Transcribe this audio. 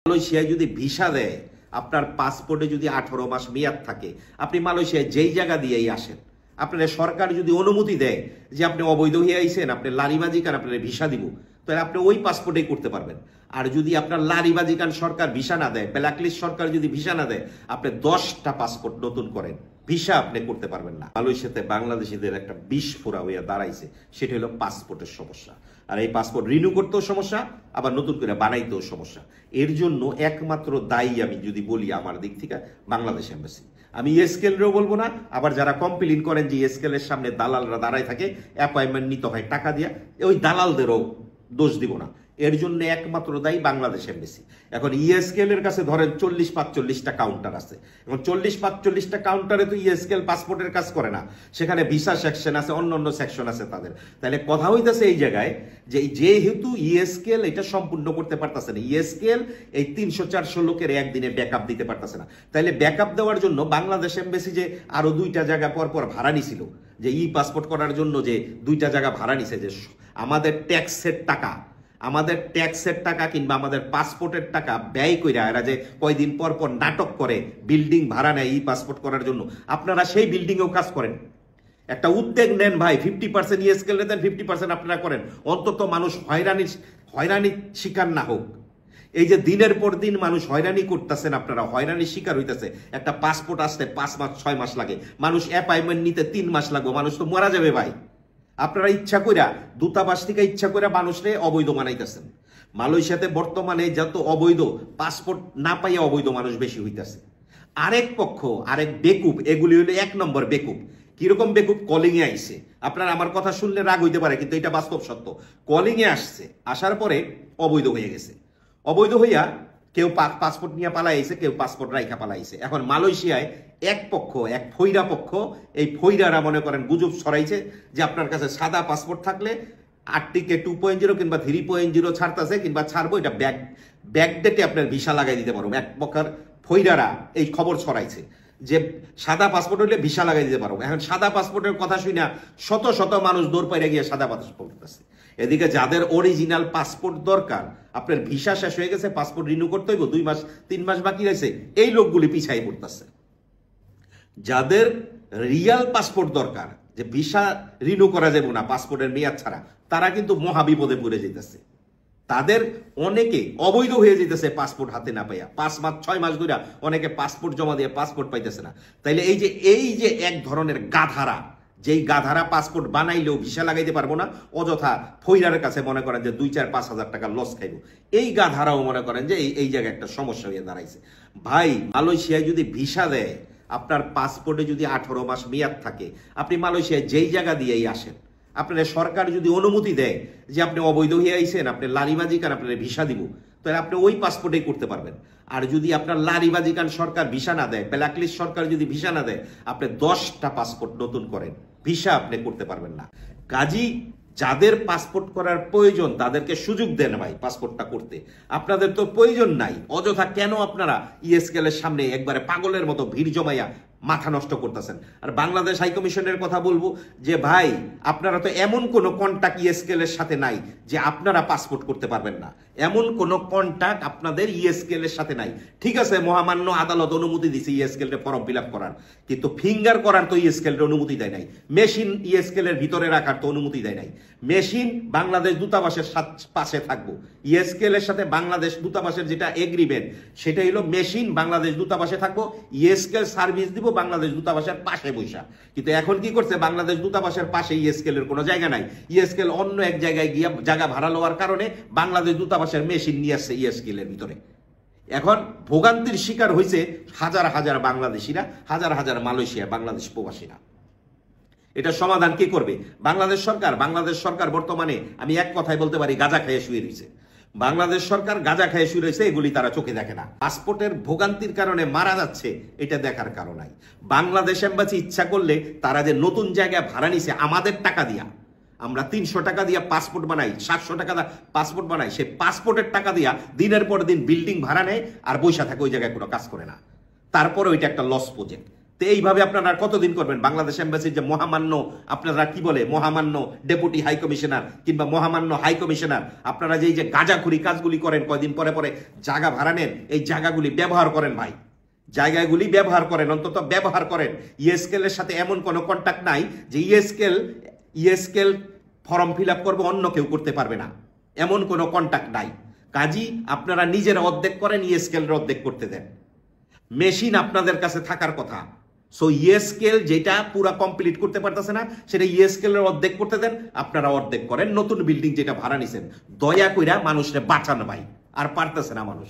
মালয়েশিয়ায় যদি ভিসা দেয়, আপনার পাসপোর্টে যদি 18 মাস মেয়াদ থাকে, আপনি মালয়েশিয়ায় যেই জায়গা দিয়েই আসেন, আপনার সরকার যদি অনুমতি দেয় যে আপনি অবৈধ হয়ে আইছেন, আপনি লারিবাজি কান আপনার ভিসা দিব, তাহলে আপনি ওই পাসপোর্টেই করতে পারবেন। আর যদি আপনার লারিবাজি কান সরকার ভিসা না দেয়, ব্ল্যাকলিস্ট সরকার যদি ভিসা না দেয়, আপনি 10টা পাসপোর্ট নতুন করেন, ভিসা আপনি করতে পারবেন না। মালয়েশিয়াতে বাংলাদেশিদের একটা বিস্ফোরা হইয়া দাঁড়াইছে, সেটা হলো পাসপোর্টের সমস্যা। আর এই পাসপোর্ট রিনিউ করতেও সমস্যা, আবার নতুন করে বানাইতেও সমস্যা। এর জন্য একমাত্র দায়ী আমি যদি বলি আমার দিক থেকে বাংলাদেশ এম্বাসি। আমি ইএসকেলরেও বলবো না, আবার যারা কমপ্লেইন করেন যে ইএসকেলের সামনে দালালরা দাঁড়ায় থাকে, অ্যাপয়েন্টমেন্ট নিতে হয় টাকা দিয়া, ওই দালালদেরও দোষ দিব না। এর জন্য একমাত্র দায়ী বাংলাদেশ এম্বাসি। এখন ইএসকেলের কাছে ধরেন 40-45টা কাউন্টার আছে। এখন 40-45টা কাউন্টারে তো ইএসকেল পাসপোর্টের কাজ করে না, সেখানে ভিসা সেকশন আছে, অন্য সেকশন আছে তাদের। তাহলে কথা হইতেছে এই জায়গায় যে যেহেতু ইএসকেল এটা সম্পূর্ণ করতে পারতেছে না, ইএসকেল এই 300-400 লোকের একদিনে ব্যাকআপ দিতে পারতেছে না, তাহলে ব্যাকআপ দেওয়ার জন্য বাংলাদেশ এম্বাসি যে আরো 2টা জায়গা পর ভাড়া নিছিল, যে ই পাসপোর্ট করার জন্য যে 2টা জায়গা ভাড়া নিছে, যে আমাদের ট্যাক্সের টাকা কিংবা আমাদের পাসপোর্টের টাকা ব্যয় করে এরা যে কয়দিন পর নাটক করে বিল্ডিং ভাড়া নেয় ই পাসপোর্ট করার জন্য, আপনারা সেই বিল্ডিংয়েও কাজ করেন। একটা উদ্যোগ নেন ভাই, 50% ইএসকেল দেন, 50% আপনারা করেন, অন্তত মানুষ হয়রানির শিকার না হোক। এই যে দিনের পর দিন মানুষ হয়রানি করতেছেন, আপনারা হয়রানির শিকার হইতেছে। একটা পাসপোর্ট আসতে 5 মাস 6 মাস লাগে, মানুষ অ্যাপয়েন্টমেন্ট নিতে 3 মাস লাগবে, মানুষ তো মারা যাবে ভাই। আপনারা ইচ্ছা কইরা দূতাবাস থেকে ইচ্ছা করে মানুষরে অবৈধ বানাইতেছেন। মালয়েশিয়াতে বর্তমানে যত অবৈধ পাসপোর্ট না পাইয়া অবৈধ মানুষ বেশি হইতেছে। আরেক বেকুব, এগুলি হলো 1 নম্বর বেকুব। কিরকম বেকুব? কলিং এ আইছে। আপনারা আমার কথা শুনলে রাগ হইতে পারে, কিন্তু এটা বাস্তব সত্য। কলিং এ আসছে, আসার পরে অবৈধ হয়ে গেছে। অবৈধ হইয়া কেউ পাসপোর্ট নিয়ে পালাইছে, কেউ পাসপোর্ট রাইখা পালাইছে। এখন মালয়েশিয়ায় এক ফৈরা পক্ষ, এই ফৈরারা মনে করেন গুজব ছড়াইছে যে আপনার কাছে সাদা পাসপোর্ট থাকলে আরটিকে 2.0 কিংবা 3.0 ছাড়তেছে কিংবা ছাড়বো, এটা ব্যাকডেটে আপনার ভিসা লাগাই দিতে পারবো। এক প্রকার ফৈরারা এই খবর ছড়াইছে যে সাদা পাসপোর্ট হইলে ভিসা লাগাই দিতে পারবো। এখন সাদা পাসপোর্টের কথা শুনে শত শত মানুষ দৌড় পাইরা গিয়ে সাদা পাসপোর্ট করতেছে। এদিকে যাদের অরিজিনাল পাসপোর্ট দরকার, আপনার ভিসা শেষ হয়ে গেছে, পাসপোর্ট রিনিউ করতে হইব, 2 মাস 3 মাস বাকি রয়েছে, এই লোকগুলি পিছাই পড়তেছে। যাদের রিয়াল পাসপোর্ট দরকার, যে ভিসা রিনিউ করা যাবে না পাসপোর্টের মেয়াদ ছাড়া, তারা কিন্তু মহাবিপদে পড়ে যেতেছে। তাদের অনেকে অবৈধ হয়ে যেতেছে পাসপোর্ট হাতে না পাইয়া, 5 মাস 6 মাস ধরে অনেকে পাসপোর্ট জমা দিয়ে পাসপোর্ট পাইতেছে না। তাইলে এই যে এক ধরনের গাধারা, যেই গাধারা পাসপোর্ট বানাইলেও ভিসা লাগাইতে পারবো না, অযথা ফৈরার কাছে মনে করেন যে 2-4-5 হাজার টাকা লস খাইব, এই গাধারাও মনে করেন যে এই জায়গায় একটা সমস্যা হয়ে দাঁড়াইছে। ভাই, মালয়েশিয়ায় যদি ভিসা দেয়, আপনার পাসপোর্টে যদি 18 মাস মেয়াদ থাকে, আপনি মালয়েশিয়ায় যেই জায়গা দিয়েই আসেন, আপনার সরকার যদি অনুমতি দেয় যে আপনি অবৈধ হয়ে আইছেন, আপনি লারিবাজি কান আপনার ভিসা দিব, তাহলে আপনি ওই পাসপোর্টেই করতে পারবেন। আর যদি আপনার লারিবাজি কান সরকার ভিসা না দেয়, ব্ল্যাকলিস্ট সরকার যদি ভিসা না দেয়, আপনি 10টা পাসপোর্ট নতুন করেন, ভিসা আপনি করতে পারবেন না। কাজী যাদের পাসপোর্ট করার প্রয়োজন তাদেরকে সুযোগ দেন ভাই পাসপোর্টটা করতে। আপনাদের তো প্রয়োজন নাই, অযথা কেন আপনারা ইএসকেলের সামনে একবারে পাগলের মতো ভিড় জমাইয়া মাথা নষ্ট করতেছেন। আর বাংলাদেশ হাইকমিশনের কথা বলবো যে ভাই, আপনারা তো এমন কোনো কন্টাক্ট ইএসকেলের সাথে নাই যে আপনারা পাসপোর্ট করতে পারবেন না, এমন কোনো কন্টাক্ট আপনাদের ইএসকেলের সাথে নাই। ঠিক আছে, মহামান্য আদালত অনুমতি দিছে ইএসকেলের ফর্ম ফিল আপ করার, কিন্তু ফিঙ্গার করার তো ইএসকেলের অনুমতি দেয় নাই, মেশিন ইএসকেলের ভিতরে রাখার তো অনুমতি দেয় নাই। মেশিন বাংলাদেশ দূতাবাসের পাশে থাকবো, ইএসকেলের সাথে বাংলাদেশ দূতাবাসের যেটা এগ্রিমেন্ট, সেটা হলো মেশিন বাংলাদেশ দূতাবাসে থাকবো, ইএসকেল সার্ভিস দিব বাংলাদেশ দূতাবাসের পাশে বৈশা। কিন্তু এখন কি করছে, বাংলাদেশ দূতাবাসের পাশে ইএসকেলের কোনো জায়গা নাই, ইএসকেল অন্য এক জায়গায় গিয়ে জায়গা ভাড়া লওয়ার কারণে বাংলাদেশ দূতাবাসের মেশিন নিয়ে আসছে ইএসকেলের ভিতরে। এখন ভোগান্তির শিকার হয়েছে হাজার হাজার বাংলাদেশিরা, হাজার হাজার মালয়েশিয়া বাংলাদেশ প্রবাসীরা। এটা সমাধান কে করবে? বাংলাদেশ সরকার বর্তমানে আমি এক কথায় বলতে পারি গাঁজা খেয়ে শুয়ে রয়েছে। বাংলাদেশ সরকার গাঁজা খেয়ে শুয়ে রয়েছে, এগুলি তারা চোখে দেখে না। পাসপোর্টের ভোগান্তির কারণে মারা যাচ্ছে, এটা দেখার কারণ নাই। বাংলাদেশ এম্বাসি ইচ্ছা করলে তারা যে নতুন জায়গায় ভাড়া নিছে আমাদের টাকা দিয়া, আমরা 300 টাকা দিয়া পাসপোর্ট বানাই, 700 টাকা পাসপোর্ট বানাই, সে পাসপোর্টের টাকা দিয়া দিনের পর দিন বিল্ডিং ভাড়া নেয় আর বৈশা থাকে, ওই জায়গায় কোনো কাজ করে না। তারপরে ওইটা একটা লস প্রজেক্ট। তো এইভাবে আপনারা আর কতদিন করবেন? বাংলাদেশ এম্বাসির যে মহামান্য, আপনারা কি বলে, মহামান্য ডেপুটি হাই কমিশনার কিংবা মহামান্য হাই কমিশনার, আপনারা যে এই যে গাঁজাখুরি কাজগুলি করেন, কয়দিন পরে পরে জায়গা ভাড়া নেন, এই জায়গাগুলি ব্যবহার করেন ভাই, জায়গাগুলি ব্যবহার করেন, অন্তত ব্যবহার করেন। ইএসকেল এর সাথে এমন কোনো কন্ট্যাক্ট নাই যে ইএসকেল ফর্ম ফিল আপ করবে, অন্য কেউ করতে পারবে না, এমন কোনো কন্ট্যাক্ট নাই। কাজী আপনারা নিজেরা অর্ধেক করেন, ইএসকেল অর্ধেক করতে দেন। মেশিন আপনাদের কাছে থাকার কথা। সো ইএসকেল যেটা পুরা কমপ্লিট করতে পারতেছে না, সেটা ইএসকেল এর অর্ধেক করতে দেন, আপনারা অর্ধেক করেন। নতুন বিল্ডিং যেটা ভাড়া নিছেন, দয়া কইরা মানুষরে বাঁচান ভাই, আর পারতেছে না মানুষ।